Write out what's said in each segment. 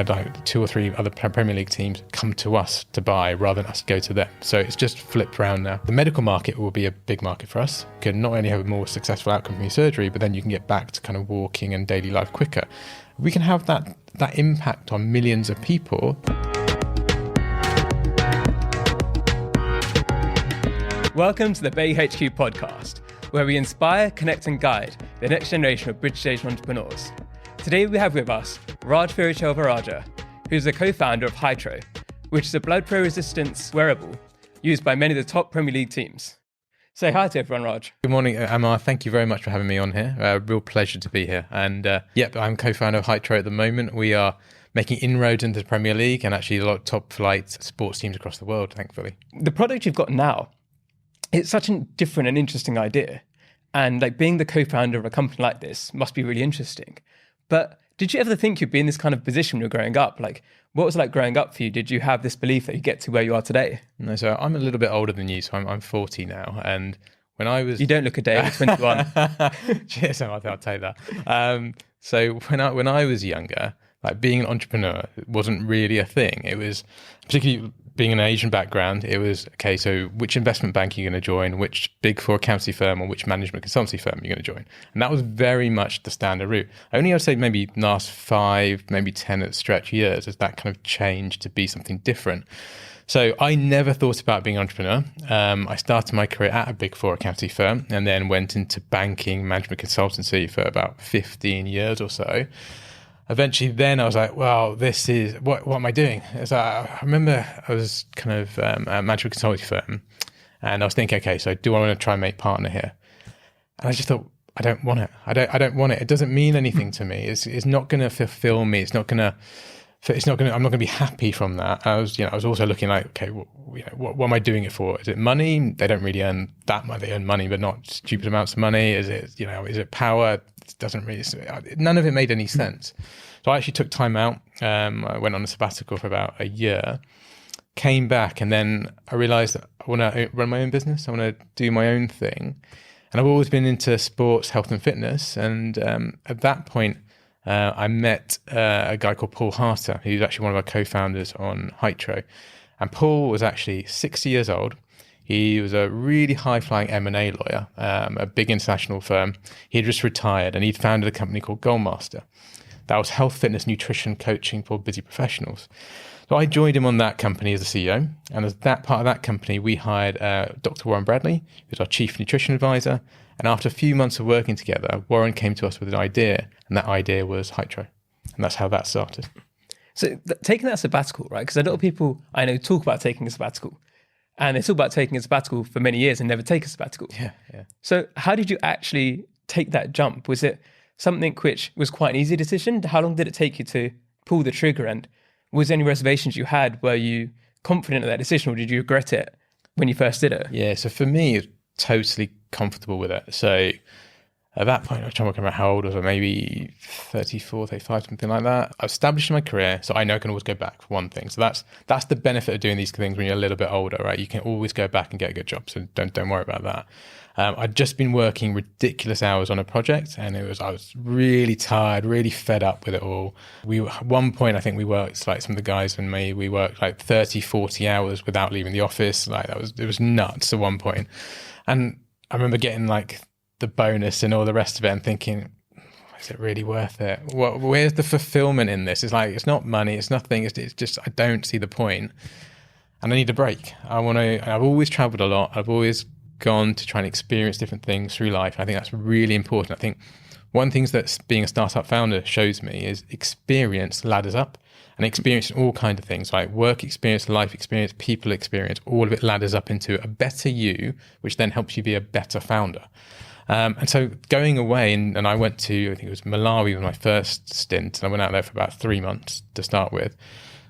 had like 2 or 3 other Premier League teams come to us to buy rather than us go to them. So it's just flipped around now. The medical market will be a big market for us. You can not only have a more successful outcome from your surgery, but then you can get back to kind of walking and daily life quicker. We can have that impact on millions of people. Welcome to the Bay HQ podcast, where we inspire, connect and guide the next generation of British Asian entrepreneurs. Today we have with us Raj Thiruchelvarajah, who's the co-founder of Hytro, which is a blood flow resistance wearable used by many of the top Premier League teams. Say hi to everyone, Raj. Good morning, Amar. Thank you very much for having me on here. Real pleasure to be here. And I'm co-founder of Hytro at the moment. We are making inroads into the Premier League and actually a lot of top flight sports teams across the world, thankfully. The product you've got now, it's such a different and interesting idea. And like being the co-founder of a company like this must be really interesting. But did you ever think you'd be in this kind of position when you were growing up? Like, what was it like growing up for you? Did you have this belief that you get to where you are today? No, so I'm a little bit older than you, so I'm 40 now. And when I was... You don't look a day over 21. Cheers, I'll take that. So when I was younger, like being an entrepreneur wasn't really a thing. It was, particularly being an Asian background, it was, okay, so which investment bank are you going to join, which big four accountancy firm or which management consultancy firm you're going to join. And that was very much the standard route. Only I'd say maybe last 5, maybe 10 at stretch years has that kind of changed to be something different. So I never thought about being an entrepreneur. I started my career at a big four accountancy firm and then went into banking, management consultancy for about 15 years or so. Eventually, then I was like, well, this is, what am I doing? So I remember I was kind of a management consulting firm and I was thinking, okay, so do I want to try and make partner here? And I just thought, I don't want it. I don't want it. It doesn't mean anything to me. It's not going to fulfill me. I'm not going to be happy from that. I was also looking like, okay, what am I doing it for? Is it money? They don't really earn that much. They earn money, but not stupid amounts of money. Is it power? It doesn't really, none of it made any sense. So I actually took time out. I went on a sabbatical for about a year, came back, and then I realized that I want to run my own business. I want to do my own thing. And I've always been into sports, health and fitness. And at that point, I met a guy called Paul Harter, who's actually one of our co-founders on Hytro. And Paul was actually 60 years old. He was a really high-flying M&A lawyer, a big international firm. He had just retired and he'd founded a company called Goalmaster. That was health, fitness, nutrition coaching for busy professionals. So I joined him on that company as a CEO. And as that part of that company, we hired Dr. Warren Bradley, who's our chief nutrition advisor. And after a few months of working together, Warren came to us with an idea. And that idea was Hytro. And that's how that started. So taking that sabbatical, right? Because a lot of people I know talk about taking a sabbatical. And they talk about taking a sabbatical for many years and never take a sabbatical. Yeah. So how did you actually take that jump? Was it something which was quite an easy decision? How long did it take you to pull the trigger? And was there any reservations you had? Were you confident of that decision or did you regret it when you first did it? Yeah, so for me, it was totally comfortable with it. So at that point, I'm trying to remember how old was I, maybe 34, 35, something like that. I established my career, so I know I can always go back for one thing. So that's the benefit of doing these things when you're a little bit older, right? You can always go back and get a good job, so don't worry about that. I'd just been working ridiculous hours on a project and I was really tired, really fed up with it all. At one point, I think we worked, like some of the guys and me, we worked like 30, 40 hours without leaving the office. Like it was nuts at one point. And I remember getting like the bonus and all the rest of it and thinking, is it really worth it? Where's the fulfillment in this? It's like, it's not money, it's nothing. It's just, I don't see the point and I need a break. I've always traveled a lot. I've always gone to try and experience different things through life. I think that's really important. I think one of the things that being a startup founder shows me is experience ladders up, and experience in all kinds of things like work experience, life experience, people experience, all of it ladders up into a better you, which then helps you be a better founder. And so going away, and I went to, I think it was Malawi was my first stint, and I went out there for about 3 months to start with.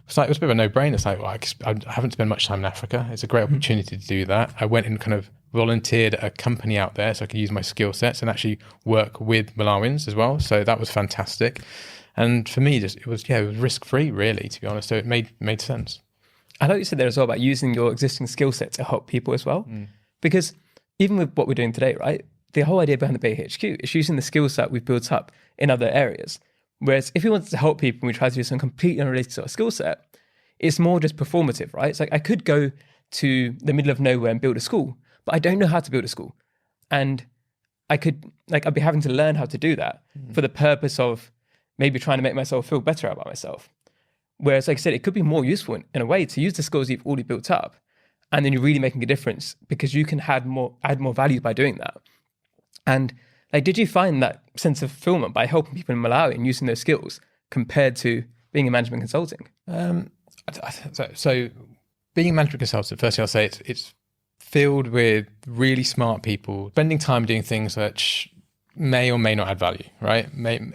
It was a bit of a no-brainer. It's like, well, I haven't spent much time in Africa. It's a great opportunity to do that. I went and kind of volunteered at a company out there so I could use my skill sets and actually work with Malawians as well. So that was fantastic. And for me, it was risk-free, really, to be honest. So it made sense. I like you said there as well about using your existing skill set to help people as well. Because even with what we're doing today, right, the whole idea behind the Bay HQ is using the skill set we've built up in other areas. Whereas if we wanted to help people and we try to do some completely unrelated sort of skill set, it's more just performative, right? It's like I could go to the middle of nowhere and build a school, but I don't know how to build a school. And I'd be having to learn how to do that for the purpose of maybe trying to make myself feel better about myself. Whereas, like I said, it could be more useful in a way to use the skills you've already built up, and then you're really making a difference because you can add more value by doing that. And like, did you find that sense of fulfillment by helping people in Malawi and using those skills compared to being in management consulting? So being a management consultant, firstly, I'll say it's filled with really smart people spending time doing things which may or may not add value, right?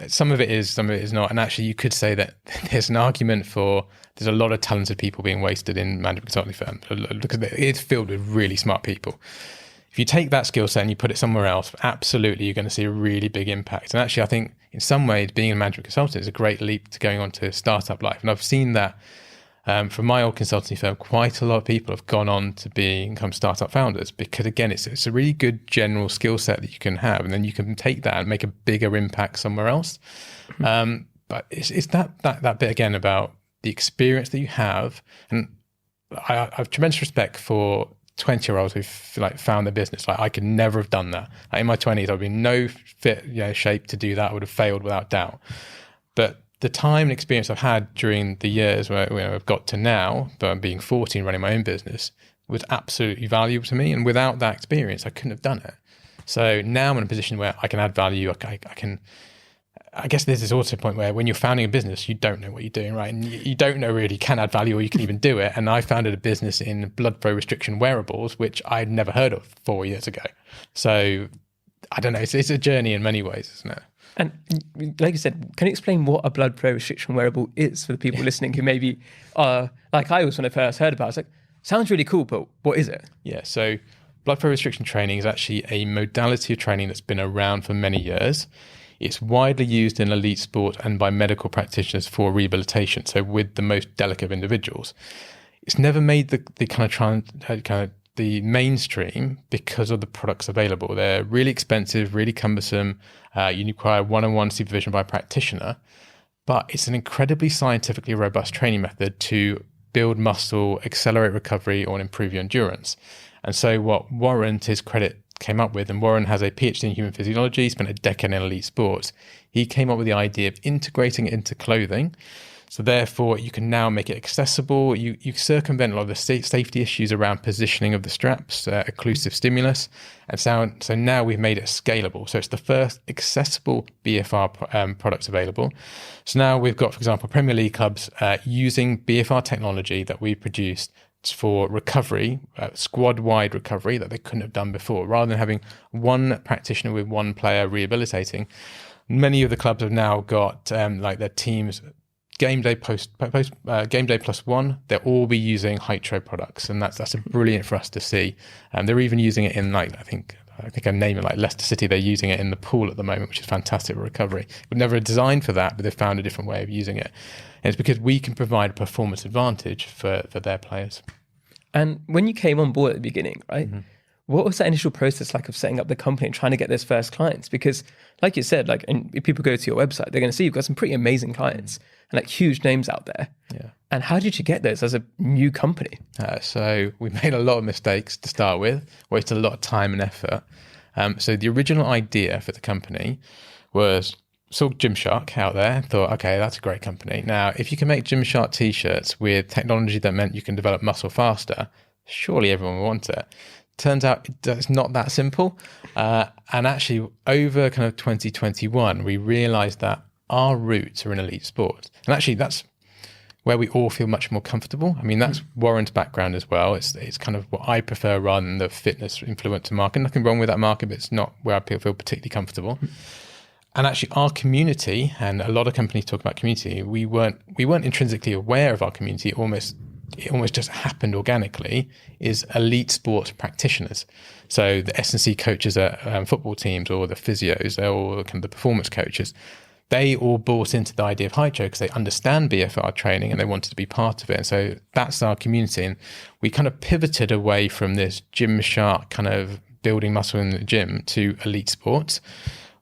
Some of it is, some of it is not. And actually, you could say that there's an argument for there's a lot of talented people being wasted in management consulting firms because it's filled with really smart people. If you take that skill set and you put it somewhere else, absolutely, you're going to see a really big impact. And actually, I think in some ways, being a management consultant is a great leap to going on to startup life. And I've seen that from my old consultancy firm, quite a lot of people have gone on to become startup founders because, again, it's a really good general skill set that you can have, and then you can take that and make a bigger impact somewhere else. But it's that bit again about the experience that you have, and I have tremendous respect for 20-year-olds who've found their business. I could never have done that. In my 20s, I'd be in no fit shape to do that. I would have failed without doubt. But the time and experience I've had during the years where I've got to now, but being 40 and running my own business, was absolutely valuable to me. And without that experience, I couldn't have done it. So now I'm in a position where I can add value. I guess there's this also point where when you're founding a business, you don't know what you're doing, right? And you don't know really can add value or you can even do it. And I founded a business in blood flow restriction wearables, which I'd never heard of 4 years ago. So I don't know, it's a journey in many ways, isn't it? And like you said, can you explain what a blood flow restriction wearable is for the people listening who maybe are like I was when I first heard about it? I was like, sounds really cool, but what is it? Yeah, so blood flow restriction training is actually a modality of training that's been around for many years. It's widely used in elite sport and by medical practitioners for rehabilitation, so with the most delicate of individuals. It's never made the the mainstream because of the products available. They're really expensive, really cumbersome. You require one-on-one supervision by a practitioner, but it's an incredibly scientifically robust training method to build muscle, accelerate recovery, or improve your endurance. And so what Warren, to his credit, came up with, and Warren has a PhD in human physiology, spent a decade in elite sports. He came up with the idea of integrating it into clothing. So therefore, you can now make it accessible. You circumvent a lot of the safety issues around positioning of the straps, occlusive stimulus. And so now we've made it scalable. So it's the first accessible BFR products available. So now we've got, for example, Premier League clubs using BFR technology that we produced for recovery, squad-wide recovery that they couldn't have done before. Rather than having one practitioner with one player rehabilitating, many of the clubs have now got their teams game day game day plus one. They'll all be using Hytro products, and that's brilliant for us to see. They're even using it in I think I name it like Leicester City. They're using it in the pool at the moment, which is fantastic for recovery. We've never designed for that, but they've found a different way of using it. And it's because we can provide a performance advantage for their players. And when you came on board at the beginning, right? Mm-hmm. What was that initial process like of setting up the company and trying to get those first clients? Because like you said, and if people go to your website, they're going to see you've got some pretty amazing clients and huge names out there. Yeah. And how did you get those as a new company? So we made a lot of mistakes to start with, wasted a lot of time and effort. So the original idea for the company was saw Gymshark out there and thought, okay, that's a great company. Now, if you can make Gymshark t-shirts with technology that meant you can develop muscle faster, surely everyone will want it. Turns out it's not that simple. And actually, over kind of 2021, we realized that our roots are in elite sports. And actually, that's where we all feel much more comfortable. I mean, that's Warren's background as well. It's kind of what I prefer rather than the fitness influencer market. Nothing wrong with that market, but it's not where I feel particularly comfortable. And actually, our community, and a lot of companies talk about community, we weren't intrinsically aware of our community. It almost just happened organically, is elite sports practitioners. So the S&C coaches at football teams, or the physios, or kind of the performance coaches, they all bought into the idea of Hytro because they understand BFR training and they wanted to be part of it. And so that's our community. And we kind of pivoted away from this Gymshark kind of building muscle in the gym to elite sports.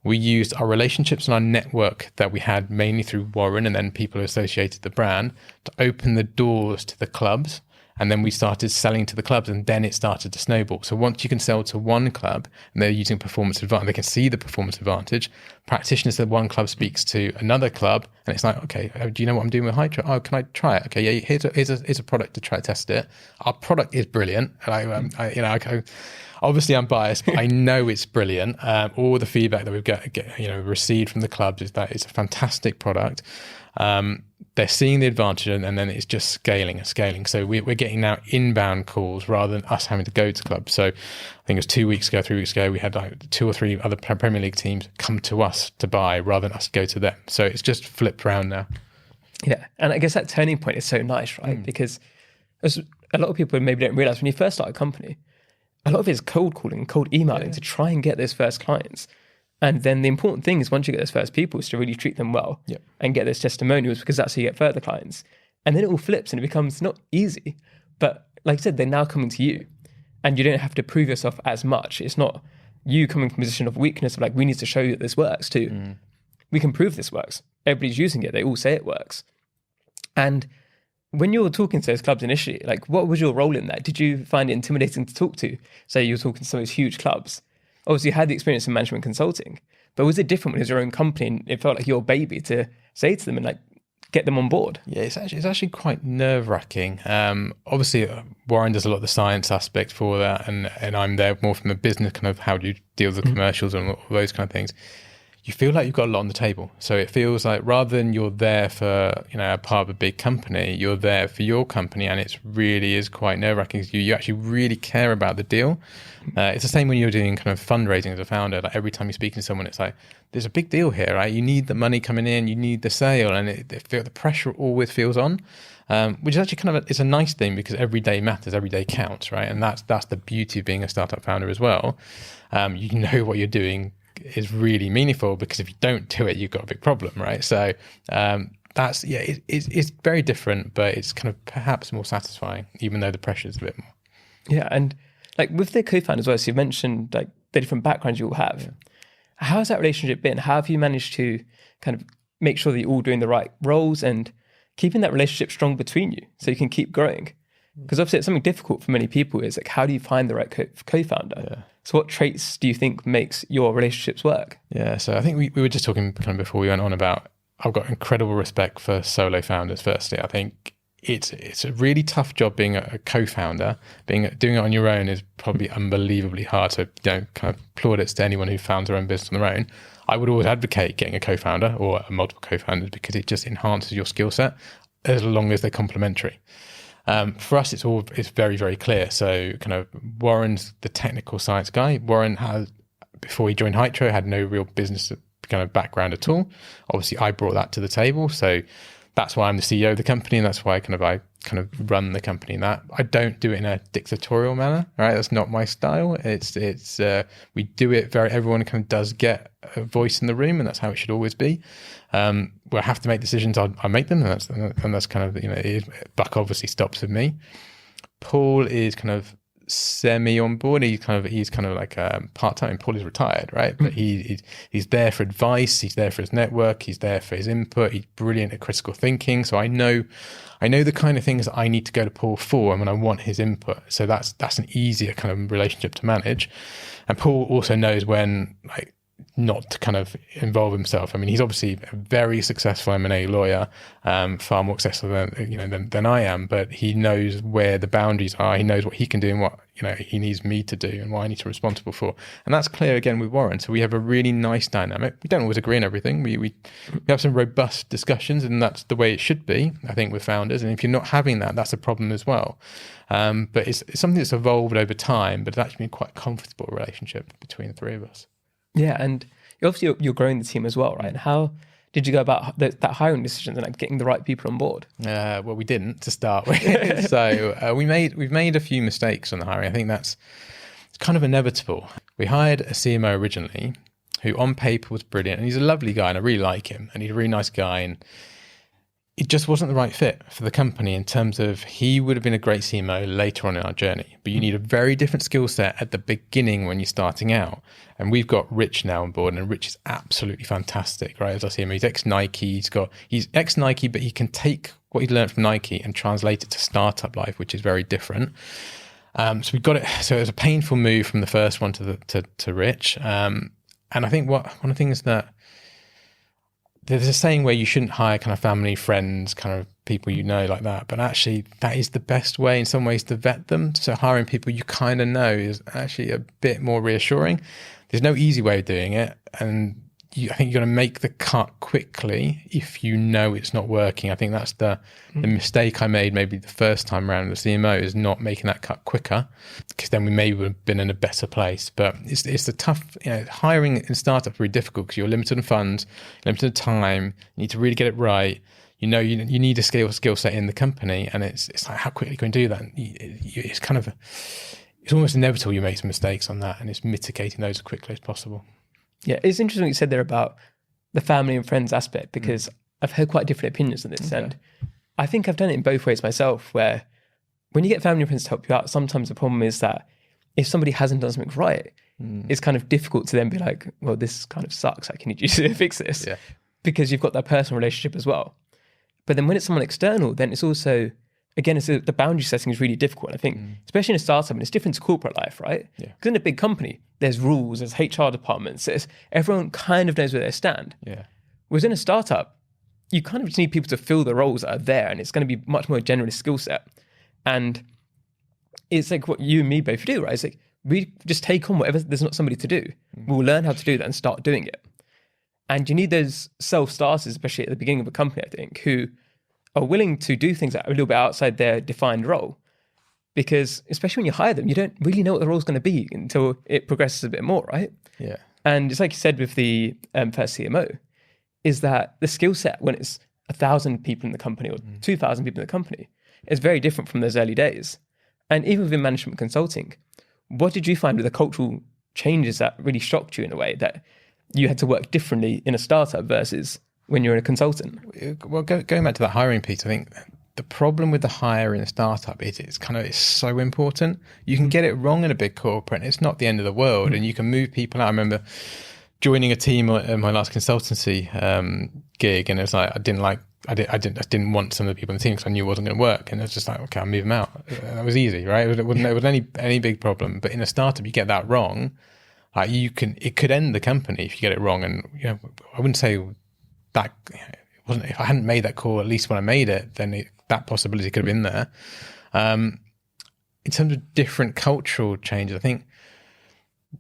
we used our relationships and our network that we had mainly through Warren and then people who associated the brand to open the doors to the clubs. And then we started selling to the clubs, and then it started to snowball. So once you can sell to one club and they're using performance advantage, they can see the performance advantage. Practitioners at one club speaks to another club, and it's like, okay, do you know what I'm doing with Hytro? Oh, can I try it? Okay, yeah, here's a product to try to test it. Our product is brilliant. And obviously I'm biased, but I know it's brilliant. All the feedback that we've received from the clubs is that it's a fantastic product. They're seeing the advantage, and then it's just scaling and scaling. So we're getting now inbound calls rather than us having to go to clubs. So I think it was 3 weeks ago, we had like 2 or 3 other Premier League teams come to us to buy rather than us go to them. So it's just flipped around now. Yeah, and I guess that turning point is so nice, right? Because as a lot of people maybe don't realize, when you first start a company, a lot of it is cold calling and cold emailing to try and get those first clients. And then the important thing is, once you get those first people, is to really treat them well and get those testimonials, because that's how you get further clients. And then it all flips and it becomes not easy, but like I said, they're now coming to you and you don't have to prove yourself as much. It's not you coming from a position of weakness of like, we need to show you that this works too. We can prove this works. Everybody's using it. They all say it works. And when you were talking to those clubs initially, like, what was your role in that? Did you find it intimidating to talk to? Say you're talking to some of those huge clubs. Obviously, you had the experience in management consulting, but was it different when it was your own company and it felt like your baby to say to them and like get them on board? Yeah, it's actually quite nerve-wracking. Obviously, Warren does a lot of the science aspect for that, and I'm there more from the business, kind of how do you deal with the commercials and all those kind of things. You feel like you've got a lot on the table. So it feels like rather than you're there for, a part of a big company, you're there for your company, and it really is quite nerve-wracking. You actually really care about the deal. It's the same when you're doing kind of fundraising as a founder. Like every time you're speaking to someone, it's like, there's a big deal here, right? You need the money coming in, you need the sale, and the pressure always feels on, which is actually kind of it's a nice thing because every day matters, every day counts, right? And that's the beauty of being a startup founder as well. You know what you're doing is really meaningful, because if you don't do it, you've got a big problem, right? So it's very different, but it's kind of perhaps more satisfying, even though the pressure is a bit more. Yeah, and like with the co-founders as well, so you mentioned like the different backgrounds you all have. Yeah. How has that relationship been? How have you managed to kind of make sure that you're all doing the right roles and keeping that relationship strong between you so you can keep growing? Because obviously it's something difficult for many people, is like, how do you find the right co-founder? Yeah. So what traits do you think makes your relationships work? Yeah, so I think we were just talking kind of before we went on about, I've got incredible respect for solo founders. Firstly, I think it's a really tough job being a co-founder. Doing it on your own is probably unbelievably hard. So kind of plaudits to anyone who founds their own business on their own. I would always advocate getting a co-founder or multiple co-founders, because it just enhances your skill set as long as they're complementary. For us, it's very, very clear. So kind of Warren's the technical science guy. Warren before he joined Hytro, had no real business kind of background at all. Obviously, I brought that to the table. So that's why I'm the CEO of the company, and that's why I kind of run the company. That I don't do it in a dictatorial manner, right? That's not my style. We do it everyone kind of does get a voice in the room, and that's how it should always be. Where I have to make decisions, I make them, and that's kind of Buck obviously stops with me. Paul is kind of semi on board. He's kind of like part-time. Paul is retired, right? But he's there for advice. He's there for his network. He's there for his input. He's brilliant at critical thinking. So I know the kind of things that I need to go to Paul for, and when I want his input. So that's an easier kind of relationship to manage. And Paul also knows when not to kind of involve himself. I mean, he's obviously a very successful M&A lawyer, far more successful than I am, but he knows where the boundaries are. He knows what he can do and what he needs me to do and what I need to be responsible for. And that's clear again with Warren. So we have a really nice dynamic. We don't always agree on everything. We have some robust discussions, and that's the way it should be, I think, with founders. And if you're not having that, that's a problem as well. But it's something that's evolved over time, but it's actually been quite a comfortable relationship between the three of us. Yeah, and obviously you're growing the team as well, right? And how did you go about that hiring decision and getting the right people on board? Well, we didn't to start with. So we've made a few mistakes on the hiring. I think it's kind of inevitable. We hired a CMO originally who on paper was brilliant, and he's a lovely guy and I really like him, and he's a really nice guy, and it just wasn't the right fit for the company in terms of he would have been a great CMO later on in our journey, but you need a very different skill set at the beginning when you're starting out. And we've got Rich now on board, and Rich is absolutely fantastic, right? As I see him, he's ex-Nike, he's ex-Nike, but he can take what he learned from Nike and translate it to startup life, which is very different. So we got it. So it was a painful move from the first one to Rich. And I think one of the things that there's a saying where you shouldn't hire kind of family, friends, kind of people you know like that. But actually, that is the best way in some ways to vet them. So hiring people you kind of know is actually a bit more reassuring. There's no easy way of doing it. And I think you're going to make the cut quickly if you know it's not working. I think that's the mistake I made maybe the first time around the CMO, is not making that cut quicker, because then we may have been in a better place. But it's the tough, hiring in startup is really difficult because you're limited on funds, limited on time. You need to really get it right. You need a skill set in the company, and it's like, how quickly can you do that? It's almost inevitable you make some mistakes on that, and it's mitigating those as quickly as possible. Yeah, it's interesting what you said there about the family and friends aspect, because I've heard quite different opinions on this. Okay. And I think I've done it in both ways myself, where when you get family and friends to help you out, sometimes the problem is that if somebody hasn't done something right, it's kind of difficult to then be like, well, this kind of sucks. I need you to fix this. Yeah. Because you've got that personal relationship as well. But then when it's someone external, then it's also, again, the boundary setting is really difficult. I think, especially in a startup, and it's different to corporate life, right? Because in a big company, there's rules, there's HR departments, everyone kind of knows where they stand. Yeah. Whereas in a startup, you kind of just need people to fill the roles that are there, and it's going to be much more a generalist skill set. And it's like what you and me both do, right? It's like we just take on whatever there's not somebody to do. We'll learn how to do that and start doing it. And you need those self-starters, especially at the beginning of a company, I think, who are willing to do things that are a little bit outside their defined role. Because especially when you hire them, you don't really know what the role's going to be until it progresses a bit more, right? Yeah. And it's like you said with the first CMO, is that the skill set when it's 1,000 people in the company or 2,000 people in the company is very different from those early days. And even within management consulting, what did you find with the cultural changes that really shocked you in a way that you had to work differently in a startup versus when you're a consultant? Well, going back to that hiring piece, I think the problem with the hire in a startup is it's so important. You can get it wrong in a big corporate, and it's not the end of the world, and you can move people out. I remember joining a team at my last consultancy gig, and it was like I didn't want some of the people in the team because I knew it wasn't going to work, and it was just like, okay, I'll move them out. That was easy, right? It wasn't any big problem. But in a startup, you get that wrong, like it could end the company if you get it wrong. And I wouldn't say that it wasn't. If I hadn't made that call, at least when I made it, then that possibility could have been there. In terms of different cultural changes, I think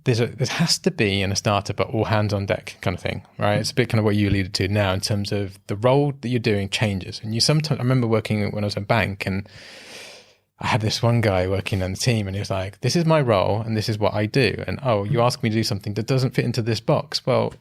there has to be in a startup an all hands on deck kind of thing, right? It's a bit kind of what you alluded to now in terms of the role that you're doing changes. And I remember working when I was at a bank, and I had this one guy working on the team, and he was like, this is my role and this is what I do. And you ask me to do something that doesn't fit into this box. Well,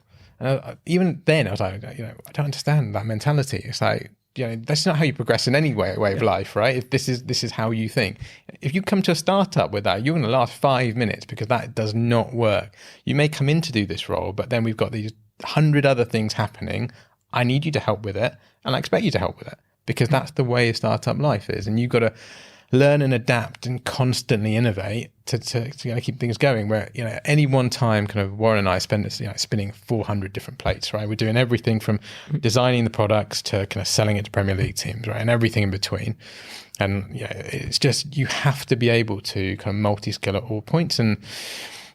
even then I was like, I don't understand that mentality. It's like, that's not how you progress in any way of life, right? If this is how you think. If you come to a startup with that, you're going to last 5 minutes, because that does not work. You may come in to do this role, but then we've got these 100 other things happening. I need you to help with it, and I expect you to help with it, because that's the way a startup life is. And you've got to learn and adapt and constantly innovate to keep things going. Where at any one time, kind of Warren and I spend spinning 400 different plates, right? We're doing everything from designing the products to kind of selling it to Premier League teams, right, and everything in between. And it's just, you have to be able to kind of multi-skill at all points. And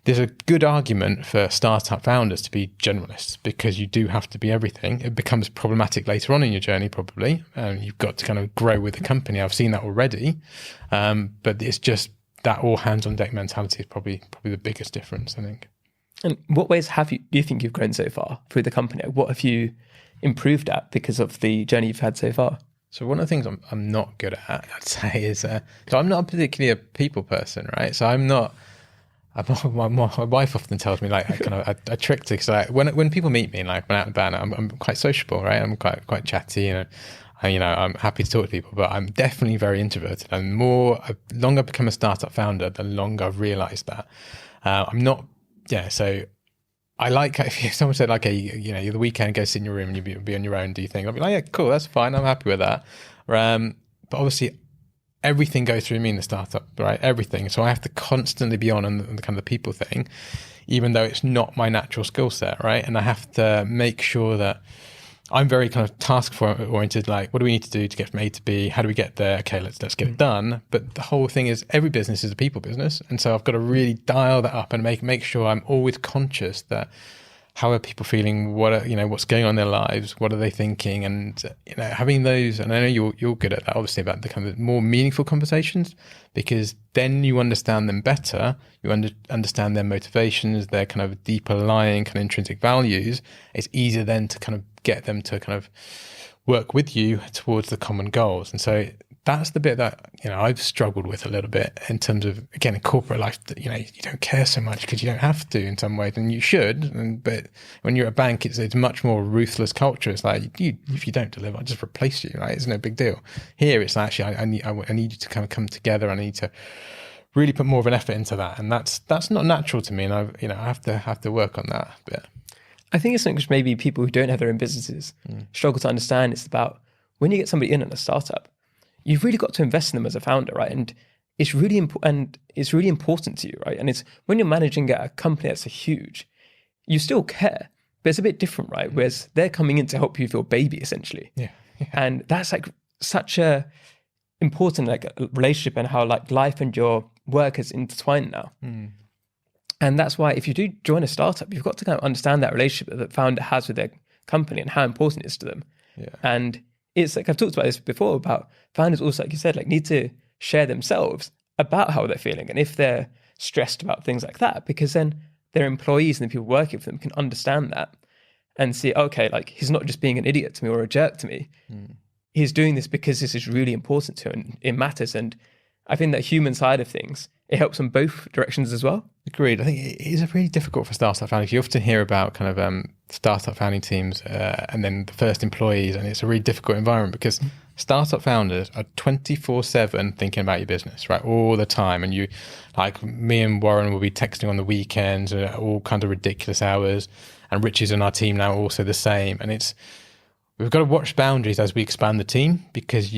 there's a good argument for startup founders to be generalists, because you do have to be everything. It becomes problematic later on in your journey, probably. You've got to kind of grow with the company. I've seen that already. But it's just that all hands on deck mentality is probably the biggest difference, I think. And what ways do you think you've grown so far through the company? What have you improved at because of the journey you've had so far? So one of the things I'm not good at, I'd say, is so I'm not particularly a people person, right? So I'm not. My wife often tells me, like, I tricked her, because when people meet me, like when out and about, I'm quite sociable, right? I'm quite chatty, and I'm happy to talk to people, but I'm definitely very introverted. And the longer I've become a startup founder, the longer I've realised that I'm not. Yeah, so I like if someone said, okay, you're the weekend, go sit in your room and you'll be on your own, do you think? I'll be like, yeah, cool, that's fine. I'm happy with that. But obviously everything goes through me in the startup, right? Everything. So I have to constantly be on the kind of the people thing, even though it's not my natural skill set, right? And I have to make sure that I'm very kind of task oriented, like what do we need to do to get from A to B? How do we get there? Okay, let's get it done. But the whole thing is every business is a people business. And so I've got to really dial that up and make sure I'm always conscious that how are people feeling? What's going on in their lives? What are they thinking? And having those, and I know you're good at that, obviously, about the kind of more meaningful conversations, because then you understand them better. You understand their motivations, their kind of deeper lying kind of intrinsic values. It's easier then to kind of get them to kind of work with you towards the common goals. And so that's the bit that I've struggled with a little bit in terms of, again, in corporate life, you don't care so much because you don't have to in some ways, and you should. But when you're at a bank, it's much more ruthless culture. It's like, if you don't deliver, I'll just replace you, right? It's no big deal. Here, it's actually I need you to kind of come together. I need to really put more of an effort into that, and that's not natural to me, and I have to work on that a bit. I think it's something which maybe people who don't have their own businesses struggle to understand. It's about when you get somebody in a startup, you've really got to invest in them as a founder, right? And it's really important to you, right? And it's when you're managing a company that's huge, you still care, but it's a bit different, right? Whereas they're coming in to help you with your baby, essentially. Yeah. And that's like such a important like relationship, and how like life and your work is intertwined now. And that's why if you do join a startup, you've got to kind of understand that relationship that the founder has with their company and how important it is to them. Yeah. And it's like, I've talked about this before, about founders also, like you said, like need to share themselves about how they're feeling and if they're stressed about things like that, because then their employees and the people working for them can understand that and see, okay, like he's not just being an idiot to me or a jerk to me. He's doing this because this is really important to him and it matters. And I think that human side of things, it helps in both directions as well. Agreed. I think it is really difficult for startup founders. You often hear about kind of startup founding teams and then the first employees, and it's a really difficult environment because startup founders are 24/7 thinking about your business, right, all the time. And you, like me and Warren, will be texting on the weekends at all kinds of ridiculous hours, and Rich is in our team now also the same. And we've got to watch boundaries as we expand the team, because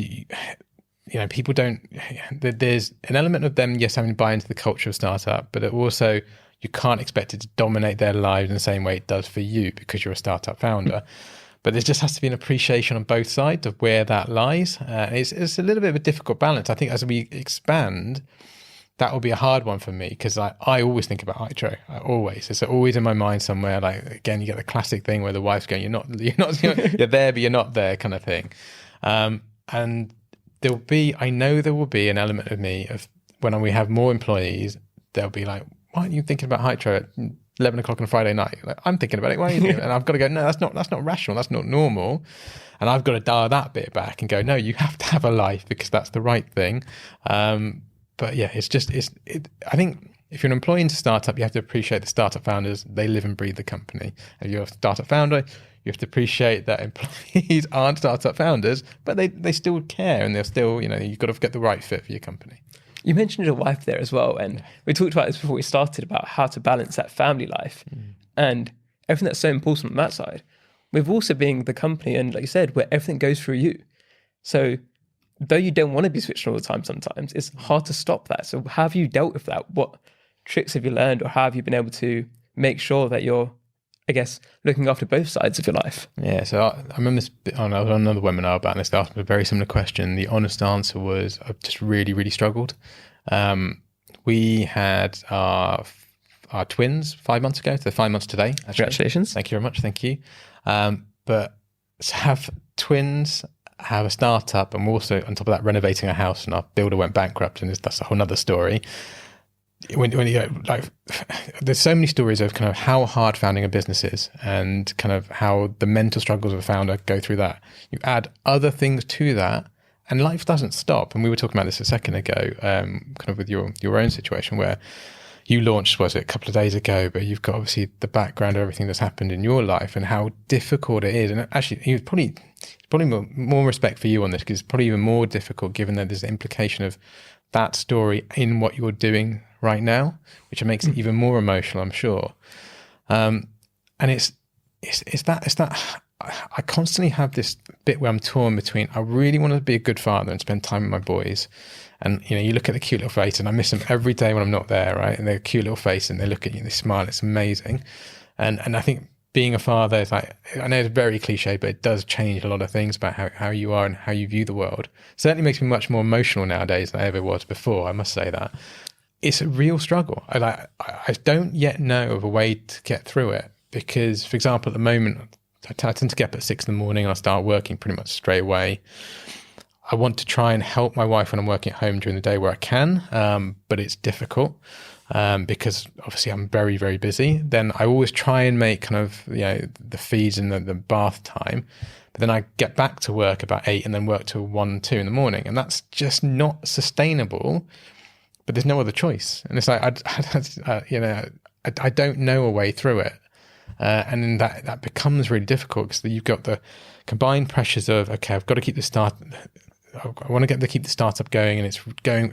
people don't, there's an element of them, yes, having to buy into the culture of startup, but it also, you can't expect it to dominate their lives in the same way it does for you because you're a startup founder. But there just has to be an appreciation on both sides of where that lies. It's a little bit of a difficult balance. I think as we expand, that will be a hard one for me, because I always think about Hytro. It's always in my mind somewhere. Like, again, you get the classic thing where the wife's going, you're there, but you're not there kind of thing. And I know there will be an element of me of when we have more employees, they'll be like, why aren't you thinking about Hytro at 11 o'clock on a Friday night? Like, I'm thinking about it. Why are you thinking? And I've got to go, no, that's not rational. That's not normal. And I've got to dial that bit back and go, no, you have to have a life because that's the right thing. But yeah, I think if you're an employee in a startup, you have to appreciate the startup founders. They live and breathe the company. If you're a startup founder, you have to appreciate that employees aren't startup founders, but they still care, and they're still, you've got to get the right fit for your company. You mentioned your wife there as well, and we talked about this before we started, about how to balance that family life and everything that's so important on that side, with also being the company, and like you said, where everything goes through you. So though you don't want to be switched on all the time sometimes, it's hard to stop that. So how have you dealt with that? What tricks have you learned, or how have you been able to make sure that you're, I guess, looking after both sides of your life? Yeah, so I remember I was on another webinar about this. They asked me a very similar question. The honest answer was I've just really, really struggled. We had our twins 5 months ago, so 5 months today. Actually. Congratulations. Thank you very much. Thank you. But to have twins, have a startup, and also on top of that renovating a house, and our builder went bankrupt, and that's a whole nother story. When there's so many stories of kind of how hard founding a business is, and kind of how the mental struggles of a founder go through that. You add other things to that, and life doesn't stop. And we were talking about this a second ago, kind of with your own situation where you launched, was it a couple of days ago, but you've got obviously the background of everything that's happened in your life and how difficult it is. And actually, it's probably more respect for you on this, because it's probably even more difficult given that there's the implication of that story in what you're doing right now, which makes it even more emotional, I'm sure. and it's that I constantly have this bit where I'm torn between, I really want to be a good father and spend time with my boys. And, you look at the cute little face, and I miss them every day when I'm not there, right? And they're a cute little face, and they look at you and they smile. It's amazing. And I think being a father is like, I know it's very cliche, but it does change a lot of things about how you are and how you view the world. Certainly makes me much more emotional nowadays than I ever was before, I must say that. It's a real struggle. I don't yet know of a way to get through it because, for example, at the moment, I tend to get up at 6 a.m. and I start working pretty much straight away. I want to try and help my wife when I'm working at home during the day where I can, but it's difficult. Because obviously I'm very, very busy. Then I always try and make kind of, the feeds and the bath time. But then I get back to work about 8 and then work till 1, 2 in the morning. And that's just not sustainable, but there's no other choice. And it's like, I don't know a way through it. And then that becomes really difficult because you've got the combined pressures of, okay, I've got to keep the startup going, and it's going,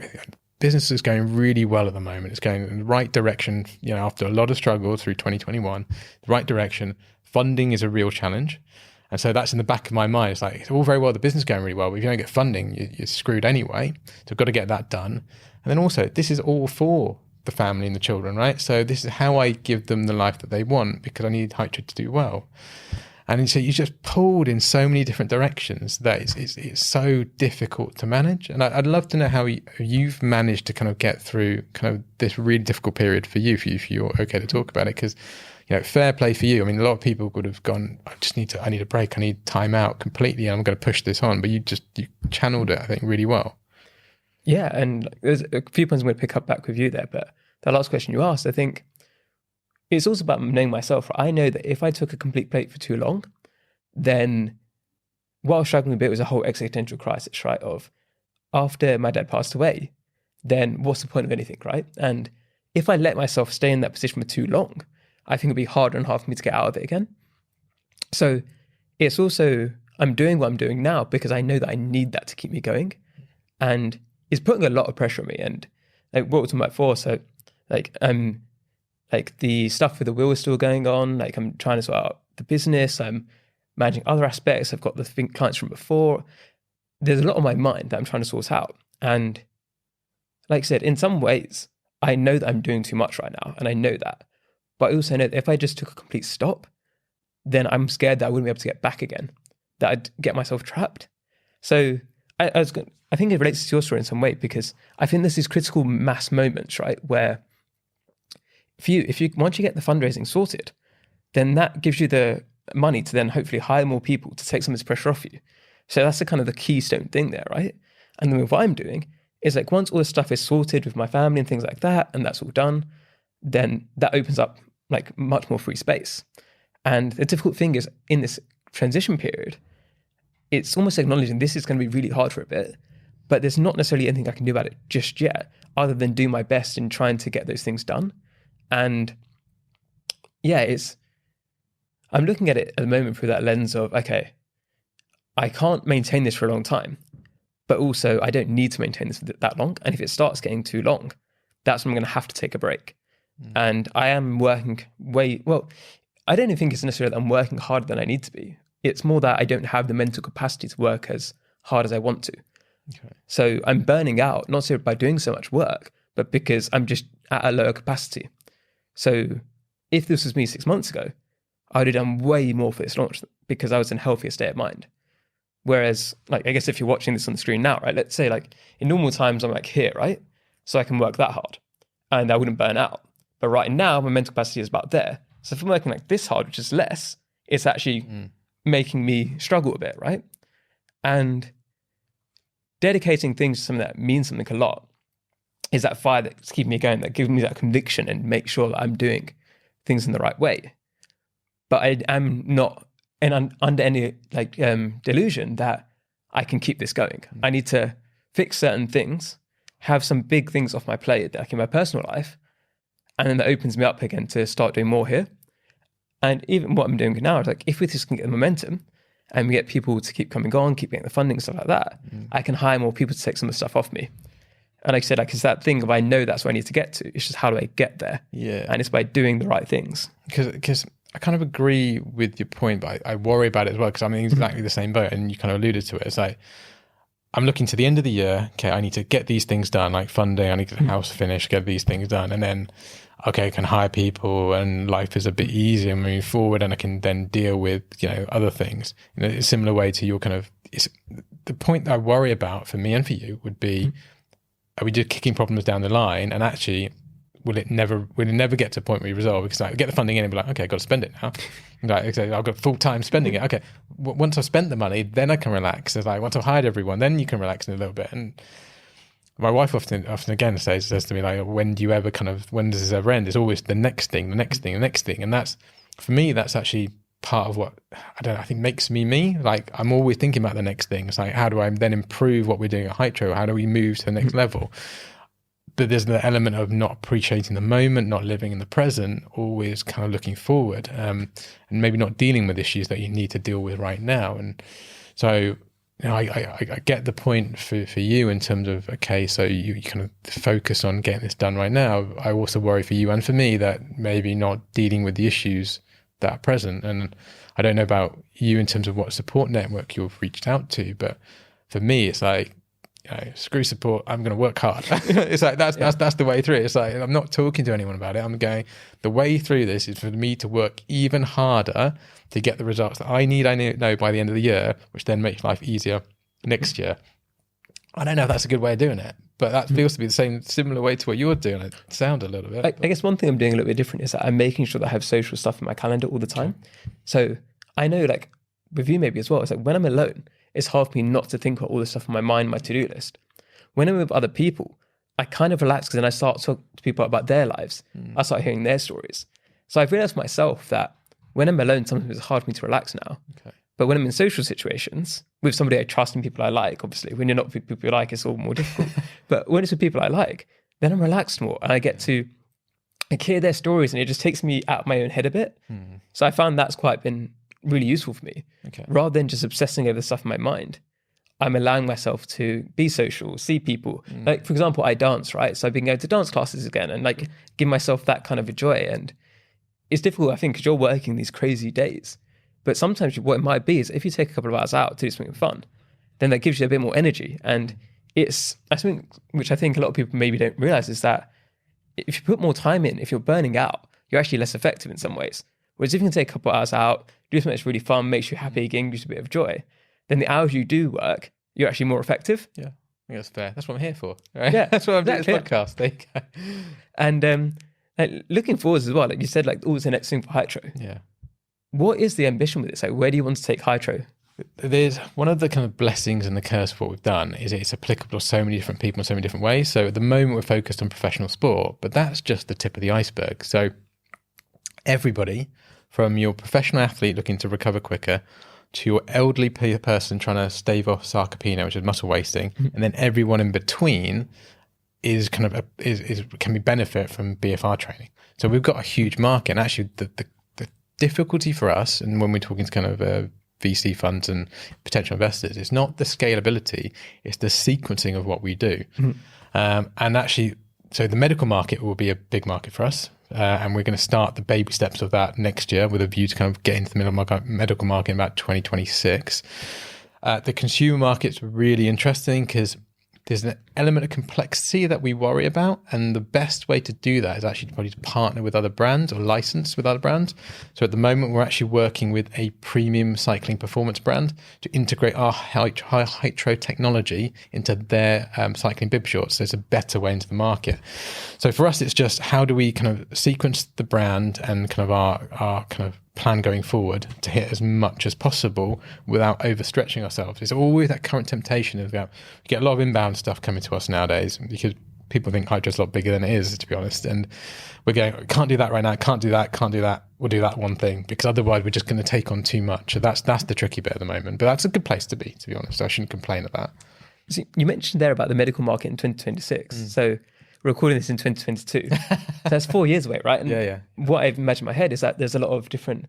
business is going really well at the moment. It's going in the right direction, after a lot of struggle through 2021, the right direction. Funding is a real challenge. And so that's in the back of my mind. It's like, it's all very well, the business is going really well, but if you don't get funding, you're screwed anyway. So I've got to get that done. And then also, this is all for the family and the children, right? So this is how I give them the life that they want because I need Hytro to do well. And so you're just pulled in so many different directions that it's so difficult to manage. And I'd love to know how you've managed to kind of get through kind of this really difficult period for you, if you're okay to talk about it. Because, fair play for you. I mean, a lot of people would have gone, I need a break. I need time out completely. And I'm going to push this on. But you channeled it, I think, really well. Yeah. And there's a few points I'm going to pick up back with you there. But that last question you asked, I think, it's also about knowing myself. I know that if I took a complete break for too long, then what I was struggling a bit was a whole existential crisis, right? Of after my dad passed away, then what's the point of anything, right? And if I let myself stay in that position for too long, I think it'd be harder and harder for me to get out of it again. So it's also, I'm doing what I'm doing now because I know that I need that to keep me going. And it's putting a lot of pressure on me. And like what we're talking about before, so like the stuff with the will is still going on. Like I'm trying to sort out the business. I'm managing other aspects. I've got the clients from before. There's a lot on my mind that I'm trying to sort out. And like I said, in some ways, I know that I'm doing too much right now. And I know that. But I also know that if I just took a complete stop, then I'm scared that I wouldn't be able to get back again, that I'd get myself trapped. So I think it relates to your story in some way because I think there's these critical mass moments, right, where if you once you get the fundraising sorted, then that gives you the money to then hopefully hire more people to take some of this pressure off you. So that's the kind of the keystone thing there, right? And then what I'm doing is like once all this stuff is sorted with my family and things like that, and that's all done, then that opens up like much more free space. And the difficult thing is in this transition period, it's almost acknowledging this is going to be really hard for a bit, but there's not necessarily anything I can do about it just yet, other than do my best in trying to get those things done. And yeah, I'm looking at it at the moment through that lens of, okay, I can't maintain this for a long time, but also I don't need to maintain this for that long. And if it starts getting too long, that's when I'm going to have to take a break. And I am working I don't even think it's necessarily that I'm working harder than I need to be. It's more that I don't have the mental capacity to work as hard as I want to. Okay. So I'm burning out, not necessarily by doing so much work, but because I'm just at a lower capacity. So if this was me 6 months ago, I would have done way more for this launch because I was in a healthier state of mind. Whereas, like, I guess if you're watching this on the screen now, right, let's say like in normal times, I'm like here, right? So I can work that hard and I wouldn't burn out. But right now, my mental capacity is about there. So if I'm working like this hard, which is less, it's actually making me struggle a bit, right? And dedicating things to something that means something a lot is that fire that's keeping me going, that gives me that conviction and make sure that I'm doing things in the right way. But I am not under any delusion that I can keep this going. I need to fix certain things, have some big things off my plate, like in my personal life, and then that opens me up again to start doing more here. And even what I'm doing now is like, if we just can get the momentum and we get people to keep coming on, keep getting the funding, stuff like that, I can hire more people to take some of the stuff off me. And like I said, like it's that thing of I know that's where I need to get to. It's just how do I get there? Yeah. And it's by doing the right things. Because I kind of agree with your point, but I worry about it as well because I'm in exactly the same boat, and you kind of alluded to it. It's like I'm looking to the end of the year. Okay, I need to get these things done, like funding. I need to get the house finished, get these things done, and then okay, I can hire people, and life is a bit easier moving forward, and I can then deal with other things in a similar way to your kind of. It's, the point that I worry about for me and for you would be: are we just kicking problems down the line, and actually? Will it never get to a point where you resolve? Because I get the funding in and be like, okay, I've got to spend it now. Like, I've got full time spending it. Okay, once I've spent the money, then I can relax. It's like once I've hired everyone, then you can relax in a little bit. And my wife often again says to me like, when does this ever end? It's always the next thing, and that's for me. That's actually part of what I think makes me. Like I'm always thinking about the next thing. It's like how do I then improve what we're doing at Hytro? How do we move to the next level? But there's the element of not appreciating the moment, not living in the present, always kind of looking forward, and maybe not dealing with issues that you need to deal with right now. And so, I get the point for you in terms of, okay, so you kind of focus on getting this done right now. I also worry for you and for me that maybe not dealing with the issues that are present. And I don't know about you in terms of what support network you've reached out to, but for me, it's like, screw support, I'm going to work hard. It's like that's the way through it. It's like I'm not talking to anyone about it. I'm going, the way through this is for me to work even harder to get the results that I know by the end of the year, which then makes life easier next year. I don't know if that's a good way of doing it, but that feels to be the similar way to what you're doing. It sounds a little bit. I guess one thing I'm doing a little bit different is that I'm making sure that I have social stuff in my calendar all the time. So I know, like with you maybe as well, it's like when I'm alone, it's hard for me not to think about all the stuff on my mind, my to-do list. When I'm with other people, I kind of relax because then I start to talk to people about their lives. I start hearing their stories. So I've realized myself that when I'm alone, sometimes it's hard for me to relax now. Okay. But when I'm in social situations with somebody I trust and people I like, obviously, when you're not with people you like, it's all more difficult. But when it's with people I like, then I'm relaxed more and I get to hear their stories and it just takes me out of my own head a bit. So I found that's quite been really useful for me. Okay. Rather than just obsessing over the stuff in my mind, I'm allowing myself to be social, see people. Like, for example, I dance, right? So I've been going to dance classes again and like give myself that kind of a joy. And it's difficult, I think, because you're working these crazy days. But sometimes what it might be is if you take a couple of hours out to do something fun, then that gives you a bit more energy. And it's something which I think a lot of people maybe don't realize is that if you put more time in, if you're burning out, you're actually less effective in some ways. Whereas if you can take a couple of hours out, do something that's really fun, makes you happy, again, gives you a bit of joy, then the hours you do work, you're actually more effective. Yeah, I think that's fair. That's what I'm here for. Right? Yeah, that's what I'm doing this podcast. There you go. And like, looking forward as well, like you said, like always the next thing for Hytro. Yeah. What is the ambition with this? Like, where do you want to take Hytro? There's one of the kind of blessings and the curse of what we've done is it's applicable to so many different people in so many different ways. So at the moment we're focused on professional sport, but that's just the tip of the iceberg. So everybody, from your professional athlete looking to recover quicker to your elderly person trying to stave off sarcopenia, which is muscle wasting, and then everyone in between is kind of can be benefit from BFR training. So we've got a huge market, and actually the difficulty for us, and when we're talking to kind of VC funds and potential investors, it's not the scalability, it's the sequencing of what we do. And actually, so the medical market will be a big market for us. And we're going to start the baby steps of that next year with a view to kind of get into the medical market in about 2026. The consumer market's really interesting because there's an element of complexity that we worry about. And the best way to do that is actually probably to partner with other brands or license with other brands. So at the moment, we're actually working with a premium cycling performance brand to integrate our Hytro technology into their cycling bib shorts. So it's a better way into the market. So for us, it's just how do we kind of sequence the brand and kind of our kind of plan going forward to hit as much as possible without overstretching ourselves. It's always that current temptation of you get a lot of inbound stuff coming to us nowadays because people think Hytro's a lot bigger than it is, to be honest. And we're going, can't do that right now, can't do that. We'll do that one thing because otherwise we're just going to take on too much. So that's the tricky bit at the moment. But that's a good place to be honest. I shouldn't complain at that. See, you mentioned there about the medical market in 2026. So we're recording this in 2022. So that's 4 years away, right? And yeah. what I've imagined in my head is that there's a lot of different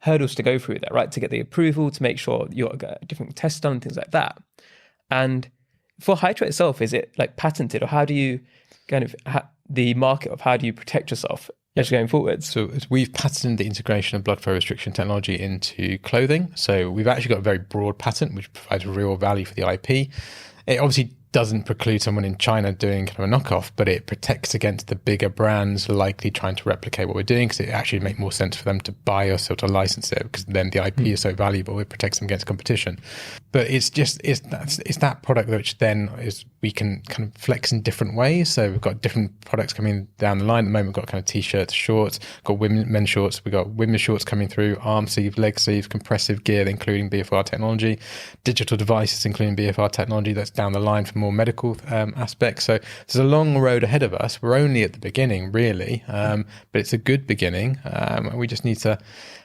hurdles to go through there, right? To get the approval, to make sure you've got different tests done, things like that. And for Hytro itself, is it like patented, or how do you kind of the market of how do you protect yourself just going forwards? So we've patented the integration of blood flow restriction technology into clothing. So we've actually got a very broad patent, which provides real value for the IP. It obviously doesn't preclude someone in China doing kind of a knockoff, but it protects against the bigger brands likely trying to replicate what we're doing, because it actually makes more sense for them to buy us or to license it, because then the IP is so valuable, it protects them against competition. But it's that product which then is, we can kind of flex in different ways. So we've got different products coming down the line. At the moment, we've got kind of t-shirts, shorts, got men's shorts, we've got women's shorts coming through, arm sleeves, leg sleeves, compressive gear, including BFR technology, digital devices, including BFR technology. That's down the line for more medical aspects. So there's a long road ahead of us. We're only at the beginning, really, but it's a good beginning. We just need to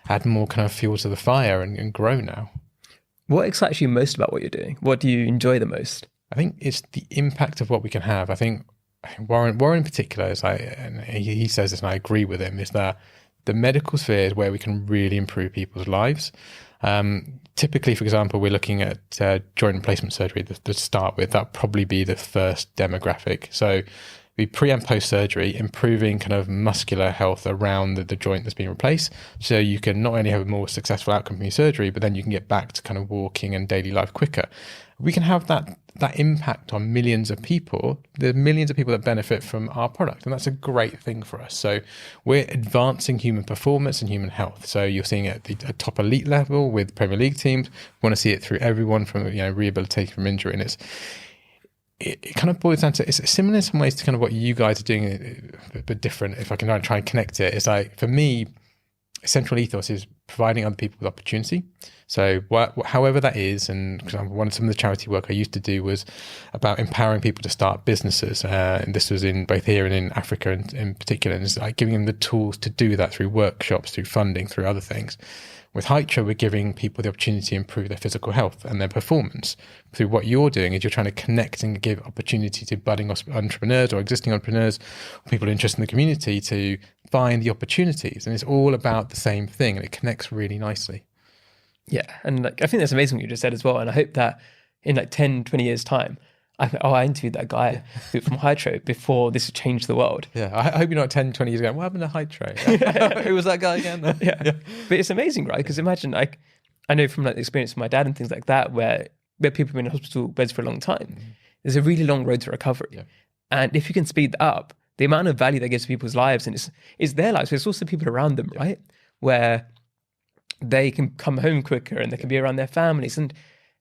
add more kind of fuel to the fire and grow now. What excites you most about what you're doing? What do you enjoy the most? I think it's the impact of what we can have. I think Warren in particular, and he says this and I agree with him, is that the medical sphere is where we can really improve people's lives. Typically, for example, we're looking at joint replacement surgery to start with. That'd probably be the first demographic. So we pre and post surgery, improving kind of muscular health around the joint that's being replaced. So you can not only have a more successful outcome from your surgery, but then you can get back to kind of walking and daily life quicker. We can have that impact on millions of people. There are millions of people that benefit from our product, and that's a great thing for us. So we're advancing human performance and human health. So you're seeing it at the top elite level with Premier League teams. We want to see it through everyone from rehabilitating from injury, and it kind of boils down to, it's similar in some ways to kind of what you guys are doing, but different. If I can try and connect it, it's like, for me, central ethos is providing other people with opportunity. So however that is, and for example, some of the charity work I used to do was about empowering people to start businesses. And this was in both here and in Africa in particular. And it's like giving them the tools to do that through workshops, through funding, through other things. With Hytro, we're giving people the opportunity to improve their physical health and their performance. Through what you're doing is you're trying to connect and give opportunity to budding entrepreneurs or existing entrepreneurs, or people interested in the community, to find the opportunities. And it's all about the same thing, and it connects really nicely. Yeah, and I think that's amazing what you just said as well. And I hope that in 10, 20 years' time, I interviewed that guy from Hytro before this changed the world. Yeah, I hope you're not 10, 20 years ago, what happened to Hytro? Who was that guy again? Yeah. But it's amazing, right? Because imagine, I know from the experience of my dad and things like that, where people have been in hospital beds for a long time, there's a really long road to recovery. Yeah. And if you can speed that up, the amount of value that gives to people's lives, and it's their lives, but it's also people around them, right? Where they can come home quicker and they can be around their families. And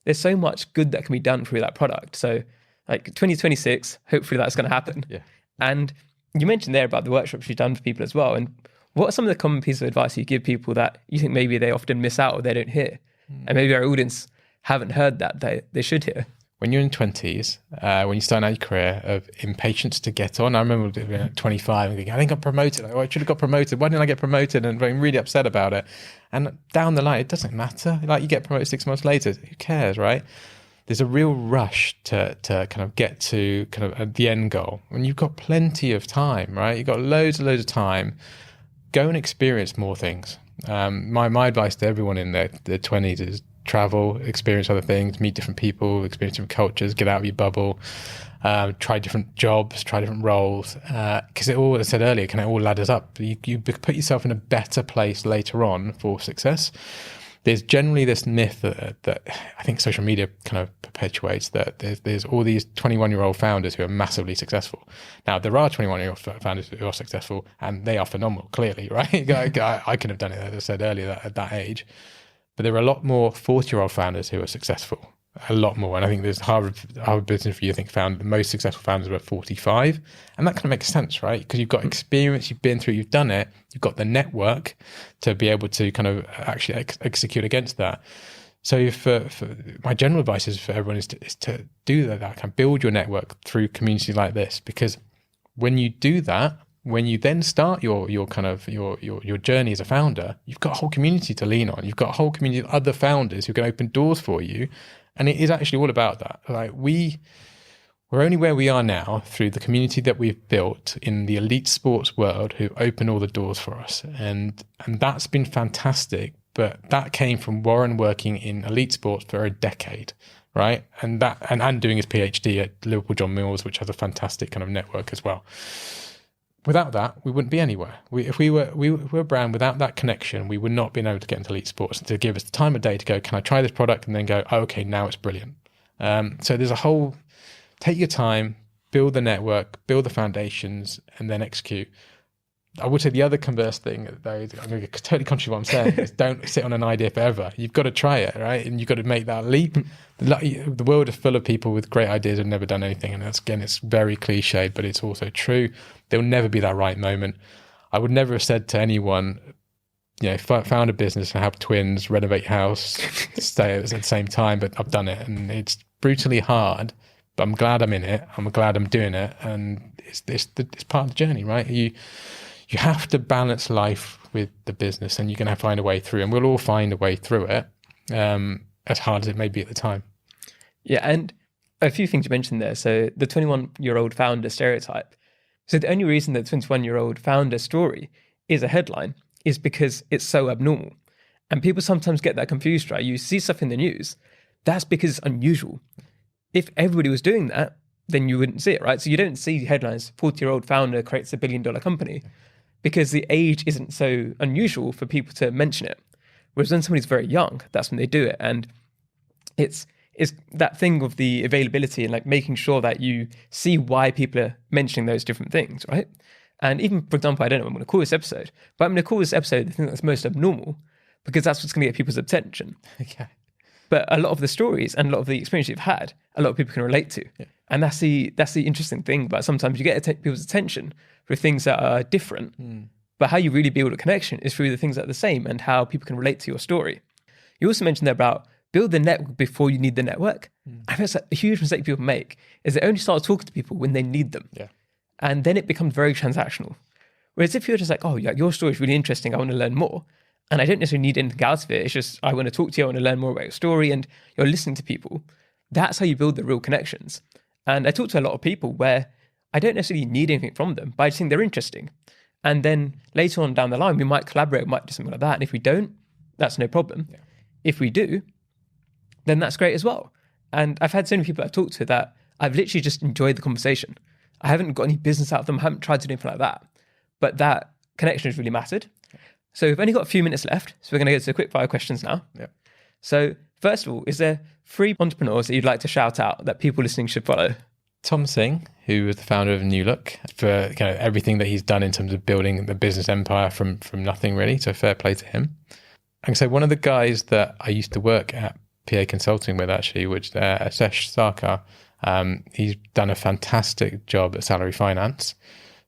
there's so much good that can be done through that product. So 2026, hopefully that's going to happen. Yeah. And you mentioned there about the workshops you've done for people as well. And what are some of the common pieces of advice you give people that you think maybe they often miss out or they don't hear? And maybe our audience haven't heard that they should hear. When you're in 20s, when you start out your career, of impatience to get on. I remember being at 25 and thinking, I think I'm promoted. I should have got promoted. Why didn't I get promoted? And being really upset about it. And down the line, it doesn't matter. You get promoted 6 months later. Who cares, right? There's a real rush to kind of get to kind of the end goal. When you've got plenty of time, right? You've got loads of time. Go and experience more things. My advice to everyone in their 20s is travel, experience other things, meet different people, experience different cultures, get out of your bubble, try different jobs, try different roles. Because it all, as I said earlier, it all ladders up. You put yourself in a better place later on for success. There's generally this myth that I think social media kind of perpetuates, that there's all these 21-year-old founders who are massively successful. Now, there are 21-year-old founders who are successful, and they are phenomenal, clearly, right? I could have done it, as I said earlier, at that age. But there are a lot more 40-year-old founders who are successful, a lot more. And I think there's Harvard Business Review, I think, found the most successful founders were at 45. And that kind of makes sense, right? Because you've got experience, you've been through, you've done it, you've got the network to be able to kind of actually execute against that. So for my general advice is for everyone is to do that, kind of build your network through communities like this. Because when you do that, when you then start your journey as a founder, you've got a whole community to lean on. You've got a whole community of other founders who can open doors for you. And it is actually all about that. We're only where we are now through the community that we've built in the elite sports world, who open all the doors for us. And that's been fantastic. But that came from Warren working in elite sports for a decade, right? And doing his PhD at Liverpool John Mills, which has a fantastic kind of network as well. without that, we wouldn't be anywhere. If we were a brand without that connection, we would not be able to get into elite sports, to give us the time of day to go, can I try this product? And then go, oh, okay, now it's brilliant. So there's a whole, take your time, build the network, build the foundations, and then execute. I would say the other converse thing, though, I'm going to get totally conscious of what I'm saying, is don't sit on an idea forever. You've got to try it, right? And you've got to make that leap. The world is full of people with great ideas who've never done anything. And that's, again, it's very cliched, but it's also true. There'll never be that right moment. I would never have said to anyone, found a business and have twins, renovate your house, stay at the same time, but I've done it. And it's brutally hard, but I'm glad I'm in it. I'm glad I'm doing it. And it's part of the journey, right? You have to balance life with the business, and you're going to find a way through, and we'll all find a way through it, as hard as it may be at the time. Yeah, and a few things you mentioned there. So the 21-year-old founder stereotype. So the only reason that the 21-year-old founder story is a headline is because it's so abnormal. And people sometimes get that confused, right? You see stuff in the news, that's because it's unusual. If everybody was doing that, then you wouldn't see it, right? So you don't see headlines, 40-year-old founder creates $1 billion company, because the age isn't so unusual for people to mention it. Whereas when somebody's very young, that's when they do it. And it's that thing of the availability and like making sure that you see why people are mentioning those different things, right? And even, for example, I don't know what I'm going to call this episode, but I'm going to call this episode the thing that's most abnormal, because that's what's going to get people's attention. Okay. But a lot of the stories and a lot of the experience you've had, a lot of people can relate to. Yeah. And that's the interesting thing. But sometimes you get people's attention for things that are different. But how you really build a connection is through the things that are the same and how people can relate to your story. You also mentioned there about build the network before you need the network. I think that's a huge mistake people make, is they only start talking to people when they need them. Yeah. And then it becomes very transactional. Whereas if you're just like, oh, yeah, your story is really interesting, I want to learn more. And I don't necessarily need anything out of it. It's just, I want to talk to you, I want to learn more about your story, and you're listening to people. That's how you build the real connections. And I talk to a lot of people where I don't necessarily need anything from them, but I just think they're interesting. And then later on down the line, we might collaborate, we might do something like that. And if we don't, that's no problem. Yeah. If we do, then that's great as well. And I've had so many people I've talked to that I've literally just enjoyed the conversation. I haven't got any business out of them, I haven't tried to do anything like that. But that connection has really mattered. So we've only got a few minutes left, so we're going to go to the quick fire questions now. Yeah. So first of all, is there 3 entrepreneurs that you'd like to shout out that people listening should follow? Tom Singh, who was the founder of New Look, for kind of everything that he's done in terms of building the business empire from nothing really. So fair play to him. And so one of the guys that I used to work at PA Consulting with actually, which Asesh Sarkar, he's done a fantastic job at Salary Finance.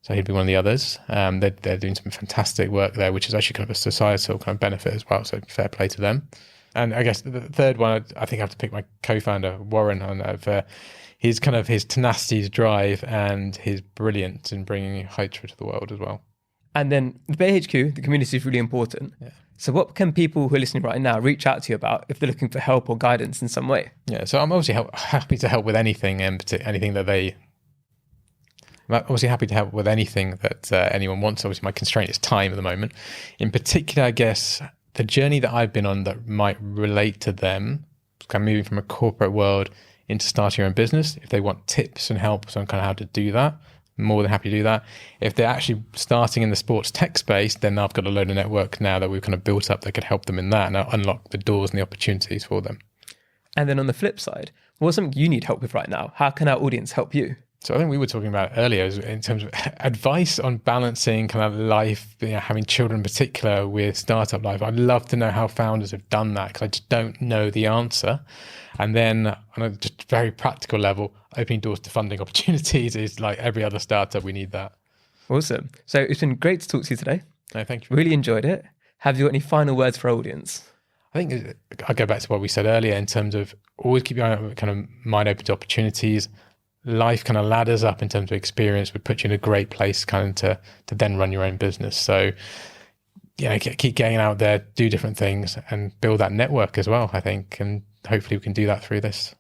So he'd be one of the others. They're doing some fantastic work there, which is actually kind of a societal kind of benefit as well. So fair play to them. And I guess the third one, I think I have to pick my co-founder, Warren, on for his tenacity, his drive, and his brilliance in bringing Hytro to the world as well. And then the Bay HQ, the community is really important. Yeah. So what can people who are listening right now reach out to you about if they're looking for help or guidance in some way? Yeah, so I'm obviously happy to help with anything, anything that they... I'm obviously happy to help with anything that anyone wants. Obviously, my constraint is time at the moment. In particular, I guess, the journey that I've been on that might relate to them, kind of moving from a corporate world into starting your own business. If they want tips and help on kind of how to do that, I'm more than happy to do that. If they're actually starting in the sports tech space, then I've got a load of network now that we've kind of built up that could help them in that and unlock the doors and the opportunities for them. And then on the flip side, what's something you need help with right now? How can our audience help you? So I think we were talking about earlier in terms of advice on balancing kind of life, having children in particular with startup life. I'd love to know how founders have done that because I just don't know the answer. And then on a just very practical level, opening doors to funding opportunities is like every other startup. We need that. Awesome. So it's been great to talk to you today. No, thank you. Really enjoyed it. Have you got any final words for our audience? I think I'll go back to what we said earlier in terms of always keep your kind of mind open to opportunities. Life kind of ladders up in terms of experience, would put you in a great place kind of to then run your own business. So, keep getting out there, do different things and build that network as well, I think. And hopefully we can do that through this.